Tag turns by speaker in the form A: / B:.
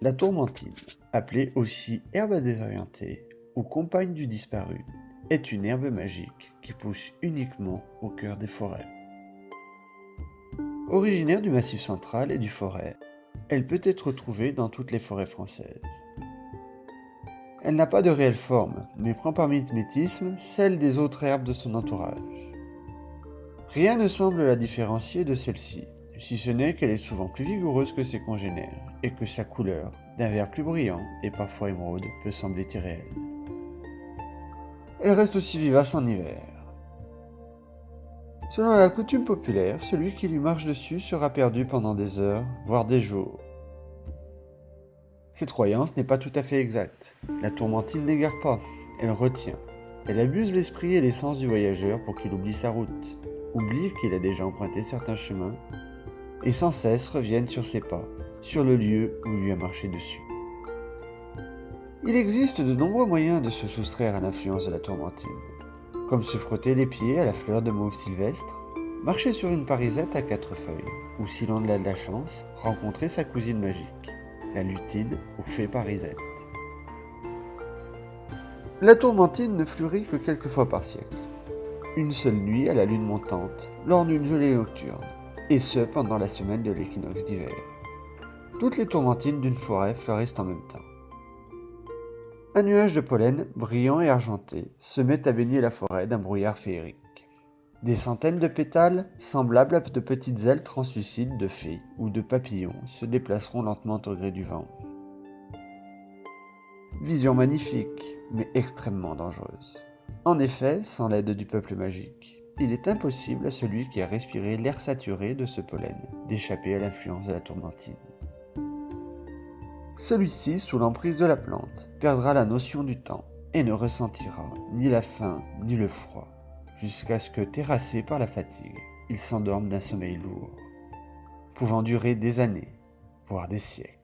A: La tourmentine, appelée aussi herbe à désorienter ou compagne du disparu, est une herbe magique qui pousse uniquement au cœur des forêts. Originaire du Massif central et du Forêt, elle peut être trouvée dans toutes les forêts françaises. Elle n'a pas de réelle forme, mais prend par mimétisme celle des autres herbes de son entourage. Rien ne semble la différencier de celle-ci, si ce n'est qu'elle est souvent plus vigoureuse que ses congénères, et que sa couleur, d'un vert plus brillant et parfois émeraude, peut sembler irréelle. Elle reste aussi vivace en hiver. Selon la coutume populaire, celui qui lui marche dessus sera perdu pendant des heures, voire des jours. Cette croyance n'est pas tout à fait exacte. La tourmentine n'égare pas, elle retient. Elle abuse l'esprit et les sens du voyageur pour qu'il oublie sa route, oublie qu'il a déjà emprunté certains chemins, et sans cesse revienne sur ses pas, sur le lieu où il lui a marché dessus. Il existe de nombreux moyens de se soustraire à l'influence de la tourmentine, comme se frotter les pieds à la fleur de mauve sylvestre, marcher sur une parisette à 4 feuilles, ou si l'on a de la chance, rencontrer sa cousine magique, la lutine ou fée parisette. La tourmentine ne fleurit que quelques fois par siècle. Une seule nuit à la lune montante, lors d'une gelée nocturne, et ce pendant la semaine de l'équinoxe d'hiver. Toutes les tourmentines d'une forêt fleurissent en même temps. Un nuage de pollen, brillant et argenté, se met à baigner la forêt d'un brouillard féerique. Des centaines de pétales, semblables à de petites ailes translucides de fées ou de papillons, se déplaceront lentement au gré du vent. Vision magnifique, mais extrêmement dangereuse. En effet, sans l'aide du peuple magique, il est impossible à celui qui a respiré l'air saturé de ce pollen d'échapper à l'influence de la tourmentine. Celui-ci, sous l'emprise de la plante, perdra la notion du temps et ne ressentira ni la faim ni le froid, jusqu'à ce que, terrassé par la fatigue, il s'endorme d'un sommeil lourd, pouvant durer des années, voire des siècles.